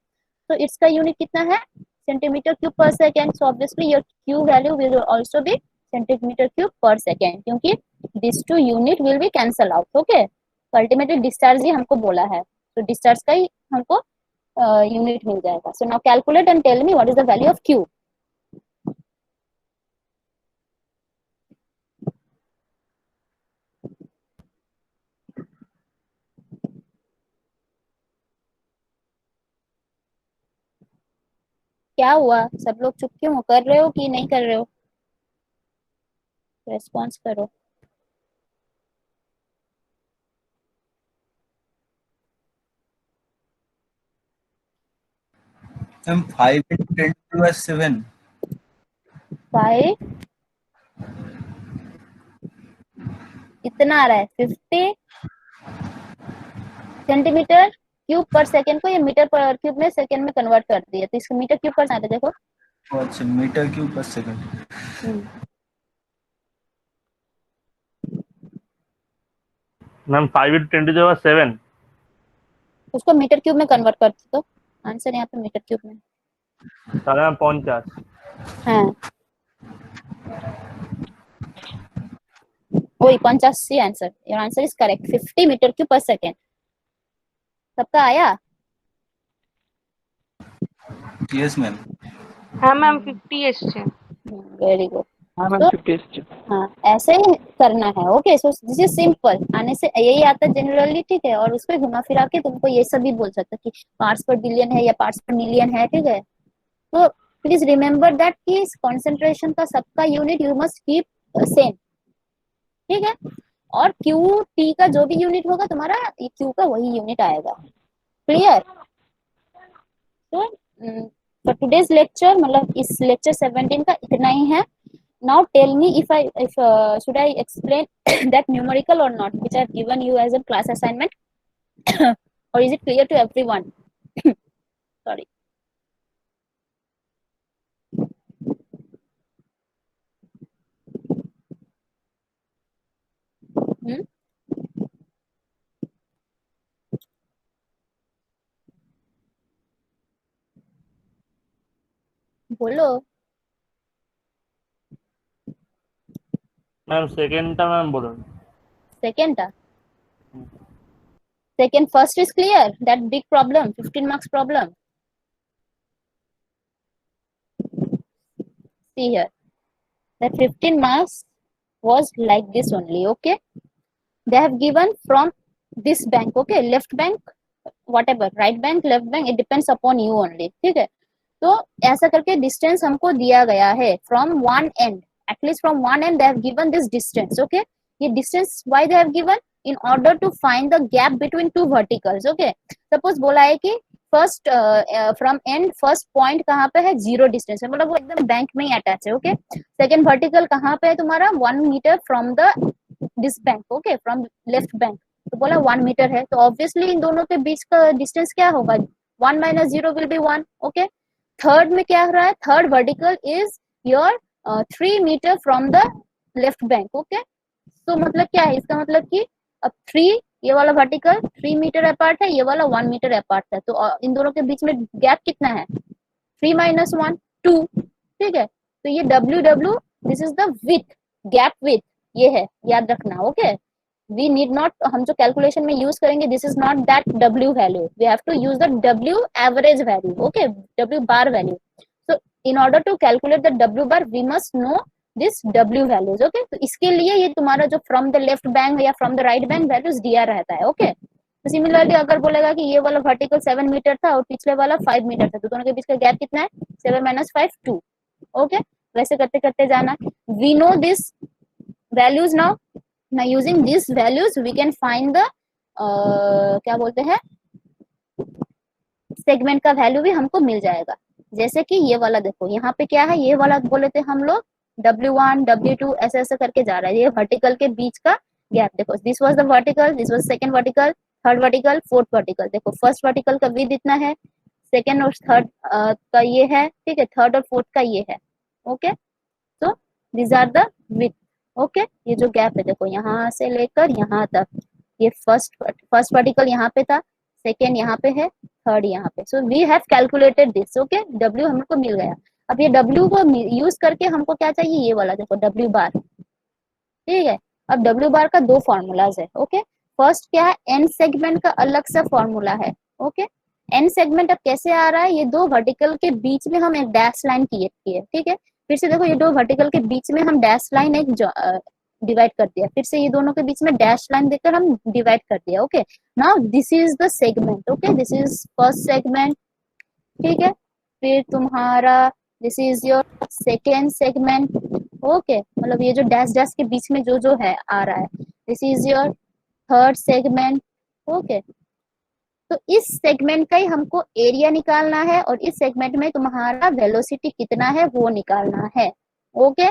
तो इसका यूनिट कितना है, centimetre cube per second. So obviously your Q value will also be centimetre cube per second, क्योंकि this two unit will be cancel out. Okay, तो ultimately discharge ही हमको बोला है, तो डिस्चार्ज का ही हमको यूनिट मिल जाएगा. So now calculate and tell me what is the value of Q. क्या हुआ, सब लोग चुप क्यों हो, कर रहे हो कि नहीं कर रहे हो, रेस्पॉन्स करो. हम 5 into 10 to the 7 5 इतना आ रहा है 50 सेंटीमीटर क्यूब पर सेकेंड को ये मीटर पर क्यूब में सेकेंड में कन्वर्ट कर दिया, तो इसको मीटर क्यूब पर आता, देखो. अच्छा मीटर क्यूब पर second. Ma'am 5 into 10 to the power 7. उसको मीटर क्यूब में कन्वर्ट करते तो आंसर यहाँ पे मीटर क्यूब में. তাহলে मैम 50. हाँ, वही 50 answer, your answer is correct, 50 metre cube per second. सबका आया, यस मैम. हाँ मैम 50 এসছে। Very good. हाँ मैम तो 50 एसছে। हाँ, ऐसे ही करना है. Okay, so this is simple, आने से यही आता है जनरली, ठीक है, और उसको घुमा फिरा के तुमको ये सब भी बोल सकता कि पार्ट्स पर बिलियन है या पार्ट्स पर मिलियन है, ठीक है. तो प्लीज रिमेम्बर दैट कि कंसंट्रेशन का सबका unit you must keep same, ठीक है, और क्यू टी का जो भी यूनिट होगा तुम्हारा क्यू का वही यूनिट आएगा. क्लियर. तो फॉर टुडेज लेक्चर मतलब इस लेक्चर 17 का इतना ही है. now tell me if should I explain that numerical or not, which I've given you as a class assignment, or is it clear to everyone? Sorry. Hmm? बोलो. Ma'am सेकेंडটা ma'am বলুন Second ta. Second, first is clear, that big problem, 15 marks problem. See here, that 15 marks was like this only. Okay, they have given from this bank. Okay, left bank, whatever, right bank, left bank, it depends upon you only. ठीक है, तो ऐसा करके distance हमको दिया गया है from one end, at least from one end they have given this distance. Okay, ये distance why they have given, in order to find the gap between two verticals. Okay, suppose बोला है कि first from end first point कहाँ पे है, 0 distance है, मतलब वो एकदम बैंक में ही अटैच है. ओके, सेकंड वर्टिकल कहाँ पे है तुम्हारा, 1 metre from the this bank. Okay, from left bank, तो बोला 1 मीटर है, तो ऑब्वियसली इन दोनों के बीच का डिस्टेंस क्या होगा, 1 minus 0 will be 1. Okay, third में क्या हो रहा है, third vertical is your 3 metre from the left bank. Okay, तो मतलब क्या है, इसका मतलब कि अब 3, ये वाला वर्टिकल 3 मीटर अपार्ट है, ये वाला 1 मीटर अपार्ट है, तो इन दोनों के बीच में गैप कितना है, 3 minus 1 2. ठीक है, तो ये W this is the with, gap with ये है, याद रखना. ओके, we need not, हम जो कैलकुलेशन में यूज करेंगे, this is not that W value, we have to use the W average value. Okay, W bar value. So in order to calculate the W bar we must know this W values. Okay, तो इसके लिए ये तुम्हारा जो from the left bank या from the right bank values दिया रहता है. ओके, तो सिमिलरली अगर बोलेगा कि ये वाला वर्टिकल 7 मीटर था और पिछले वाला 5 मीटर था, तो दोनों के बीच का गैप कितना है, 7 minus 5 2. ओके, वैसे करते करते जाना. We know this values now. Now using these values we can find the क्या बोलते हैं, सेगमेंट का वैल्यू भी हमको मिल जाएगा. जैसे कि ये वाला देखो, यहाँ पे क्या है, ये वाला बोले थे हम लोग W1 W2 ऐसे ऐसे करके जा रहा है, ये वर्टिकल के बीच का गैप. देखो, this was the vertical, this was second vertical, third vertical, fourth vertical. देखो, फर्स्ट वर्टिकल का विड्थ इतना है, सेकंड और थर्ड का ये है. ठीक है, थर्ड और फोर्थ का ये है. ओके, तो these are the width. Okay, ये जो गैप है देखो, यहाँ से लेकर यहाँ तक, ये फर्स्ट वर्टिकल यहाँ पे था, सेकेंड यहाँ पे है, थर्ड यहाँ पे. So we have calculated this. Okay, W हमको मिल गया. अब ये W को यूज करके हमको क्या चाहिए, ये वाला देखो W बार. ठीक है, अब W बार का 2 फॉर्मूलाज है. ओके, फर्स्ट क्या है, एन सेगमेंट का अलग सा फॉर्मूला है. ओके, एन सेगमेंट अब कैसे आ रहा है, ये 2 वर्टिकल के बीच में हम एक डैश लाइन किए. ठीक है, फिर से देखो, ये 2 वर्टिकल के बीच में हम डैश लाइन एक डिवाइड कर दिया, फिर से ये दोनों के बीच में डैश लाइन देकर हम डिवाइड कर दिया. Okay, now this is the segment. Okay, this is first segment. ठीक है, फिर तुम्हारा this is your second segment. Okay, मतलब ये जो डैश डैश के बीच में जो जो है आ रहा है, this is your third segment. Okay, तो इस सेगमेंट का ही हमको एरिया निकालना है और इस सेगमेंट में तुम्हारा वेलोसिटी कितना है वो निकालना है. ओके,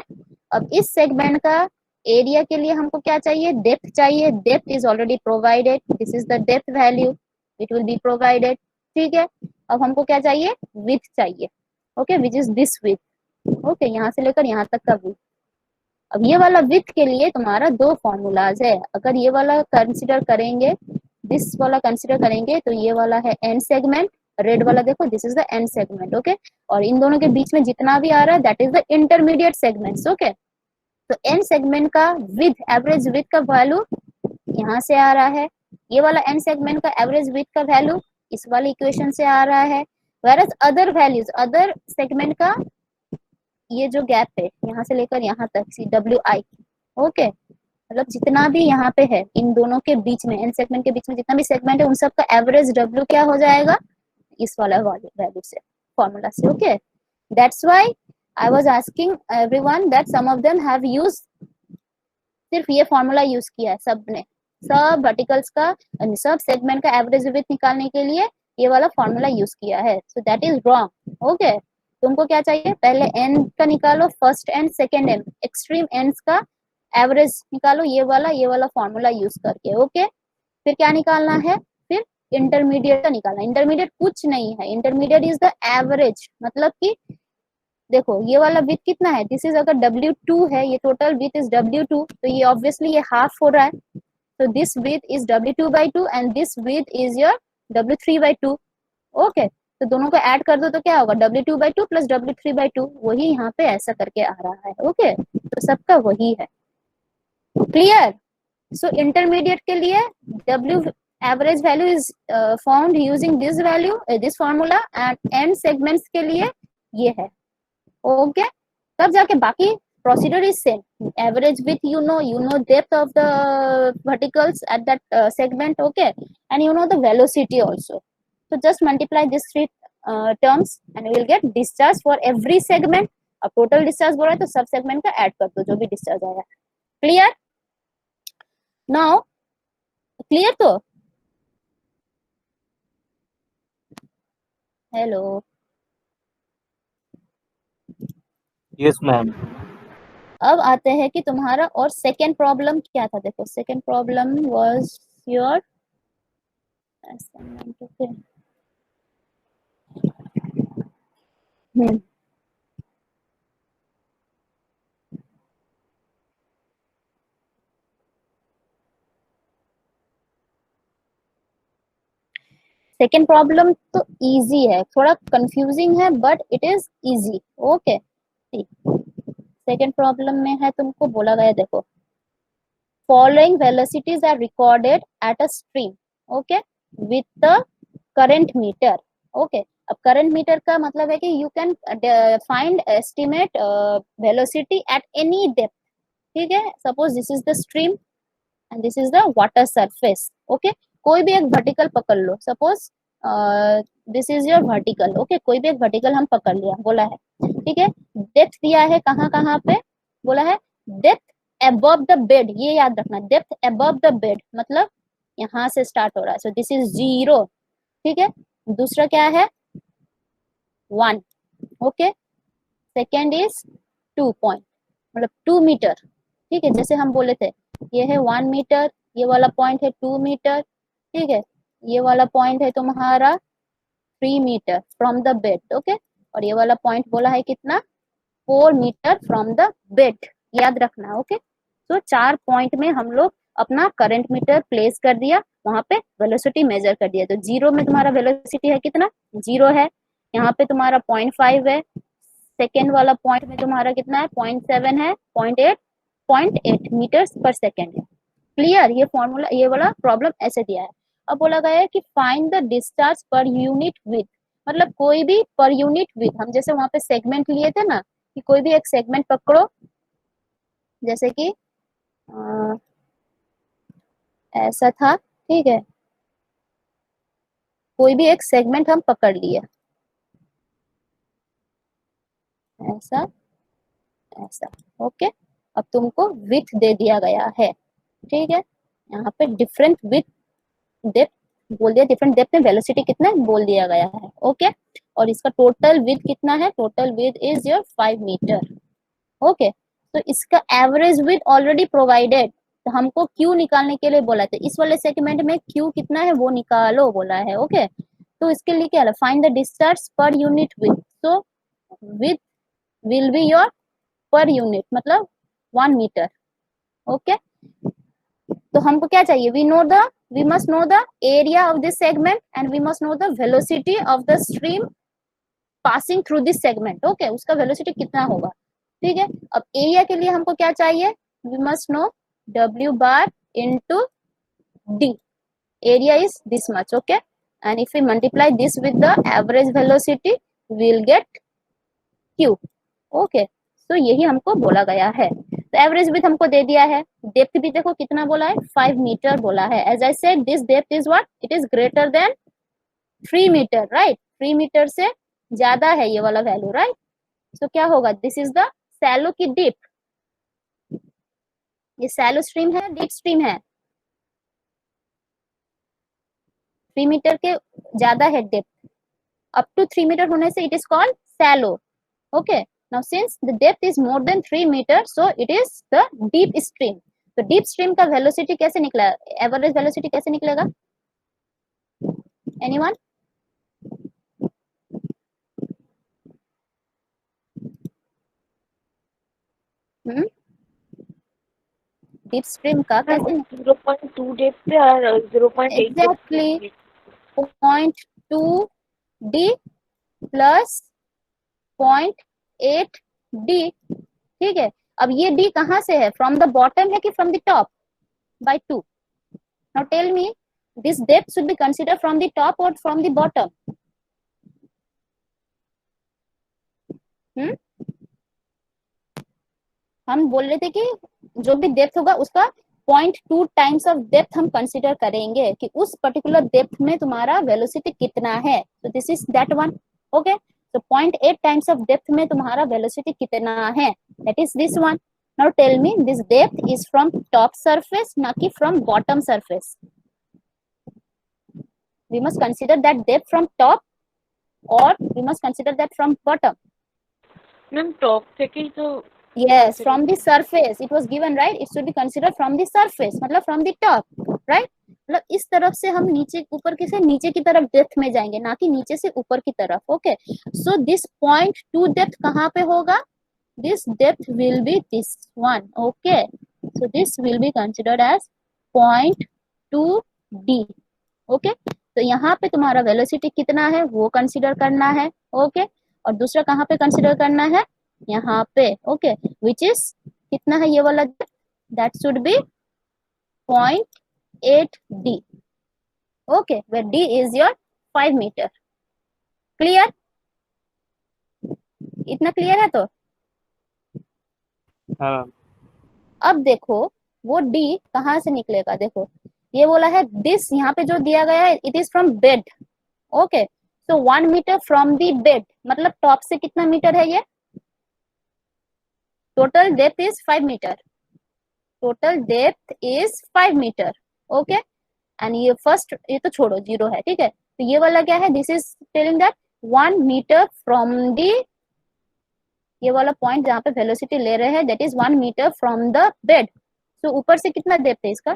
अब इस सेगमेंट का एरिया के लिए हमको क्या चाहिए, डेप्थ चाहिए. Depth is already provided, this is the depth value, it will be provided. ठीक है, अब हमको क्या चाहिए, विड्थ चाहिए. Okay, which is this width. Okay, यहाँ से लेकर यहाँ तक का विड्थ. अब ये वाला विड्थ के लिए तुम्हारा 2 फॉर्मूलाज है. अगर ये वाला कंसिडर करेंगे, दिस वाला कंसिडर करेंगे, तो ये वाला है एंड सेगमेंट, रेड वाला देखो, this is the end segment. Okay, और इन दोनों के बीच में जितना भी आ रहा है that is the intermediate segments. Okay, तो एंड सेगमेंट का विड्थ, एवरेज विड्थ का वैल्यू यहाँ से आ रहा है, ये वाला एंड सेगमेंट का एवरेज विड्थ का वैल्यू इस वाले इक्वेशन से आ रहा है. Whereas other values, other segment का ये जो गैप है यहाँ से लेकर यहाँ तक, CWI. ओके, मतलब जितना भी यहाँ पे है इन दोनों के बीच में, एन सेगमेंट के बीच में जितना भी सेगमेंट है, उन सब का एवरेज W क्या हो जाएगा, इस वाला वैल्यू से, फॉर्मूला से. Okay, that's why I was asking everyone that some of them have used, सिर्फ ये फॉर्मूला यूज किया है सब ने, सब वर्टिकल्स का, सब सेगमेंट का एवरेज विड्थ निकालने के लिए ये वाला फॉर्मूला यूज किया है. So that is wrong. Okay, तुमको क्या चाहिए, पहले एन का निकालो, first and second and extreme ends का एवरेज निकालो, ये वाला फॉर्मूला यूज करके। ओके, फिर क्या निकालना है, फिर इंटरमीडिएट का निकालना। इंटरमीडिएट कुछ नहीं है, इंटरमीडिएट इज द एवरेज, मतलब कि देखो ये वाला विथ कितना है, दिस इज अगर W2 है, ये टोटल विथ इज W2, तो ये ऑब्वियसली ये हाफ हो रहा है, तो this with is W2/2 and this with is your W3/2। Okay, तो दोनों को ऐड कर दो तो क्या होगा, W2/2 प्लस W3/2, वही यहाँ पे ऐसा करके आ रहा है। ओके, तो सबका वही है। क्लियर? सो इंटरमीडिएट के लिए W average value is found using this value, this formula, and and segments के लिए ये है। ओके, तब जाके बाकी procedure is same. Average with you know depth of the verticals at that segment, okay, and you know the velocity also. So just multiply these three terms and you will get discharge for every segment. अब total discharge बोल रहा है तो सब segment का add कर दो जो भी डिस्चार्ज आया। क्लियर? Now clear? तो हेलो, यस मैम। अब आते हैं कि तुम्हारा और सेकेंड प्रॉब्लम क्या था। देखो second problem was your assignment. Okay, second problem तो इजी है, थोड़ा कंफ्यूजिंग है but it is easy. Okay, second problem में है, तुमको बोला गया देखो, following velocities are recorded at a stream, okay, with the current meter. Okay, अब करंट मीटर का मतलब है कि you can find estimate velocity at any depth. ठीक है, suppose this is the stream and this is the water surface. Okay, कोई भी एक वर्टिकल पकड़ लो, suppose this is your vertical. Okay, कोई भी एक वर्टिकल हम पकड़ लिया, बोला है, ठीक है, डेप्थ दिया है कहाँ कहाँ पे, बोला है डेप्थ अबव द बेड, ये याद रखना, डेप्थ अबव द बेड मतलब यहाँ से स्टार्ट हो रहा है, सो दिस इज 0। ठीक है, दूसरा क्या है 1। ओके, सेकेंड इज 2 पॉइंट, मतलब 2 मीटर। ठीक है, जैसे हम बोले थे ये है 1 मीटर, ये वाला पॉइंट है 2 मीटर। ठीक है, ये वाला पॉइंट है तुम्हारा 3 metre from the bed. Okay, और ये वाला पॉइंट बोला है कितना, 4 मीटर फ्रॉम द बेड, याद रखना। ओके, तो 4 पॉइंट में हम लोग अपना करंट मीटर प्लेस कर दिया, वहां पे वेलोसिटी मेजर कर दिया। तो 0 में तुम्हारा वेलोसिटी है कितना, 0 है, यहाँ पे तुम्हारा 0.5 है, सेकेंड वाला पॉइंट में तुम्हारा कितना है 0.7 है, 0.8 मीटर पर सेकेंड है। क्लियर? ये फॉर्मूला, ये वाला प्रॉब्लम ऐसे दिया है। अब बोला गया है कि find the discharge per unit with, मतलब कोई भी पर यूनिट विथ, हम जैसे वहां पे सेगमेंट लिए थे ना, कि कोई भी एक सेगमेंट पकड़ो, जैसे कि ऐसा था। ठीक है, कोई भी एक सेगमेंट हम पकड़ लिए, ऐसा ऐसा। ओके, अब तुमको विथ दे दिया गया है। ठीक है, यहाँ पे डिफरेंट विथ डेप्थ बोल दिया, डिफरेंट डेप्थ में वेलोसिटी कितना है बोल दिया गया है। ओके, और इसका टोटल विथ कितना है, total width is your 5 metre. Okay, तो इसका एवरेज विथ ऑलरेडी प्रोवाइडेड, तो हमको क्यू निकालने के लिए बोला था, इस वाले सेगमेंट में क्यू कितना है वो निकालो बोला है। ओके, तो इसके लिए क्या है, find the discharge per unit with, so with will be your per unit मतलब 1 मीटर। ओके, तो हमको क्या चाहिए, we must know the area of this segment and we must know the velocity of the stream passing through this segment। Okay, उसका velocity कितना होगा। ठीक है, अब एरिया के लिए हमको क्या चाहिए, we must know W bar into D, area is this much। okay, and if we multiply this with the average velocity we will get Q। Okay, तो यही हमको बोला गया है। तो एवरेज विथ हमको दे दिया है, डेप्थ भी देखो कितना बोला है 5 मीटर बोला है। As I said this depth is what, it is greater than 3 metre, right, 3 metre से ज्यादा है ये वाला वैल्यू, राइट। सो क्या होगा, दिस इज द सैलो की डीप, ये सैलो स्ट्रीम है, डीप स्ट्रीम है, 3 मीटर के ज्यादा है डेप्थ, अप टू 3 मीटर होने से it is called shallow. Okay, now since the depth is more than 3 meters, so it is the deep stream. तो deep stream का velocity कैसे निकला, average velocity कैसे निकलेगा? Anyone? Deep stream का कैसे? 0.2 डेप्थ पे और 0.8 Exactly. 0.2 d plus 0.8 d. ठीक है, अब ये d कहाँ से है, फ्रॉम द बॉटम है कि from the top? By 2. Now tell me, this depth should be consider from the top और फ्रॉम द बॉटम? हम बोल रहे थे कि जो भी डेप्थ होगा उसका 0.2 टाइम्स ऑफ डेप्थ हम कंसीडर करेंगे कि उस पर्टिकुलर डेप्थ में तुम्हारा वेलोसिटी कितना है. तो this is that one. Okay, तो 0.8 टाइम्स ऑफ डेप्थ में तुम्हारा वेलोसिटी कितना है, that is this one. Now tell me, this depth is from top surface ना कि from bottom surface? We must consider that depth from top और we must consider that from bottom. Ma'am top से ही तो Yes, from the surface it was given, right? It should be considered from the surface, मतलब from the top, right? मतलब इस तरफ से हम नीचे ऊपर के से नीचे की तरफ डेप्थ में जाएंगे, ना कि नीचे से ऊपर की तरफ. ओके, सो दिस 0.2 डेप्थ कहाँ पे होगा? This depth will be this one. Okay, so this will be considered as 0.2 d. Okay, तो यहाँ पे तुम्हारा वेलोसिटी कितना है वो कंसिडर करना है. ओके, और दूसरा कहाँ पे कंसिडर करना है? यहाँ पे. ओके, विच इज कितना है ये वाला? That should be 0.8 d. Okay, where d is your 5 metre. Clear? इतना क्लियर है? तो हाँ अब देखो वो d कहाँ से निकलेगा. देखो ये बोला है दिस, यहाँ पे जो दिया गया है it is from bed. Okay, so 1 metre from the bed, मतलब टॉप से कितना मीटर है ये? Total depth is 5 metre. Total depth is 5 metre. Okay, and ये फर्स्ट, ये तो छोड़ो, 0 है. ठीक है, तो ये वाला क्या है? This is telling that 1 metre from the, ये वाला पॉइंट जहाँ पे वेलोसिटी ले रहे हैं, that is 1 metre from the bed. तो ऊपर से कितना डेप्थ है इसका?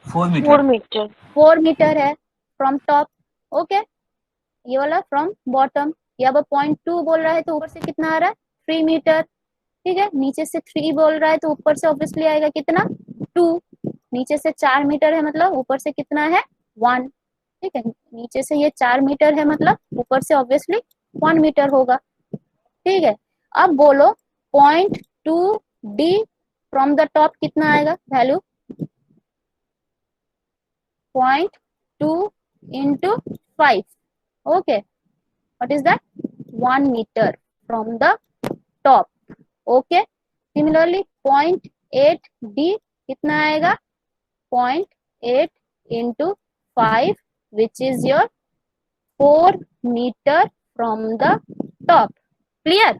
4 मीटर. 4 मीटर. 4 मीटर है फ्रॉम टॉप. ओके, ये वाला फ्रॉम बॉटम. ये अब 0.2 बोल रहा है तो ऊपर से कितना आ रहा है? 3 मीटर. ठीक है, नीचे से 3 बोल रहा है तो ऊपर से ऑब्वियसली आएगा कितना? 2. नीचे से 4 मीटर है मतलब ऊपर से कितना है? 1. ठीक है, नीचे से ये 4 मीटर है मतलब ऊपर से ऑब्वियसली 1 मीटर होगा. ठीक है, अब बोलो 0.2 d फ्रॉम द टॉप कितना आएगा value? 0.2 into 5. Okay, what is that? 1 meter from the top. Okay, similarly 0.8 d कितना आएगा? 0.8 into 5, which is your 4 meter from the top. Clear?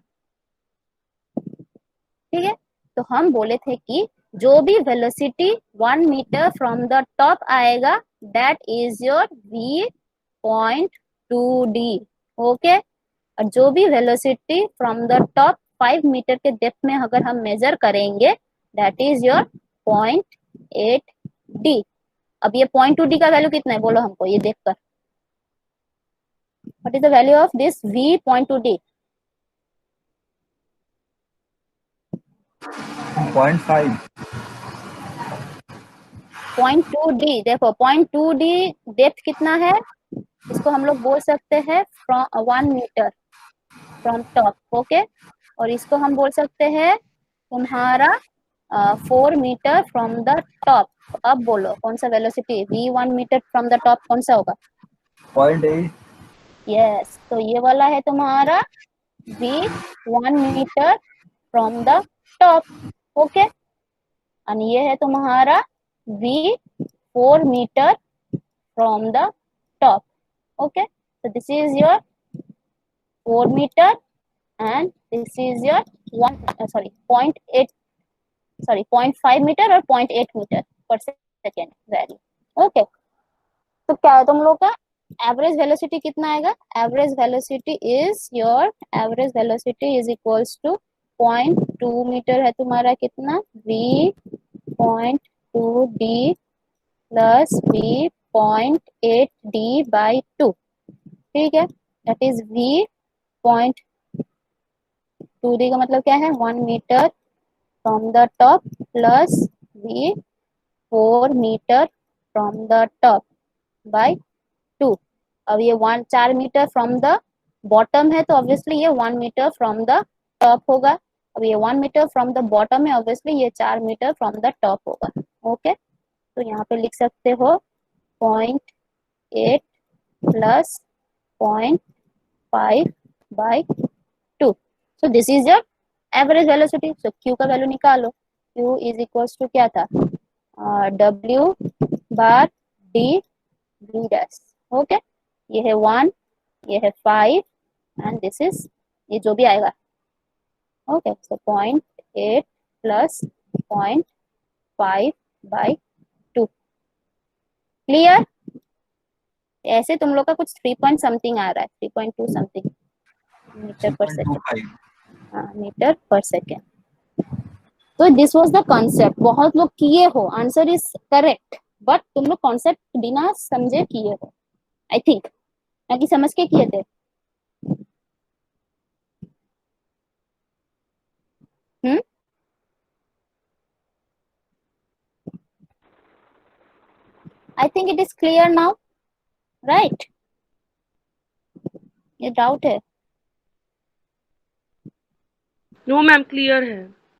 ठीक है, तो हम बोले थे कि जो भी velocity 1 metre from the top आएगा that is your v.2d. Okay, और जो भी velocity from the top 5 metre के डेप्थ में अगर हम मेजर करेंगे दैट इज योर 0.8d. अब ये 0.2d का वैल्यू कितना है बोलो हमको ये देखकर. What is the value of this v.2d? 0.5. 0.2d. देखो 0.2d डेप्थ कितना है? इसको हम लोग बोल सकते हैं from 1 metre from top. Okay, और इसको हम बोल सकते हैं तुम्हारा 4 मीटर फ्रॉम द टॉप. अब बोलो कौन सा velocity v1 metre from the top कौन सा होगा? 0.8. यस, तो ये वाला है तुम्हारा v1 metre from the top. Okay, और ये है तुम्हारा v4 metre from the top. Okay, so this is your 4 meter and this is your 0.5 meter और 0.8 meter per second value. Okay, तो क्या है तुम लोग का एवरेज वेलोसिटी कितना आएगा? Average velocity is equals to 0.2 metre है तुम्हारा, कितना v 0.2 d plus v 0.8 d by 2, ठीक है, दैट इज v 0.2 d का मतलब क्या है? 1 metre from the top plus v 4 metre from the top by 2। अब ये 4 मीटर फ्रॉम द बॉटम है तो ऑब्वियसली ये 1 मीटर फ्रॉम द टॉप होगा। अब ये 1 मीटर फ्रॉम द बॉटम है, ऑब्वियसली ये 4 मीटर फ्रॉम द टॉप होगा। ओके, तो यहाँ पे लिख सकते हो 0.8 plus 0.5 by 2। So this is your average velocity. So Q का वैल्यू निकालो। क्यू इज इक्वल्स टू क्या था? W bar D V dash. Okay, ये है 1, ये है 5 एंड दिस इज ये जो भी आएगा। Okay, so 0.8 plus 0.5 by 2। Clear? ऐसे तुम लोग का कुछ 3 पॉइंट समथिंग आ रहा है, 3.2 समथिंग मीटर पर सेकेंड। 3.25. हाँ, मीटर पर सेकेंड। तो दिस वाज द कॉन्सेप्ट। बहुत लोग किए हो, आंसर इज करेक्ट, बट तुम लोग कॉन्सेप्ट बिना समझे किए हो, आई थिंक, ना कि समझ के किए थे। I think it is clear now, right? ये डाउट है? नो मैम क्लियर है।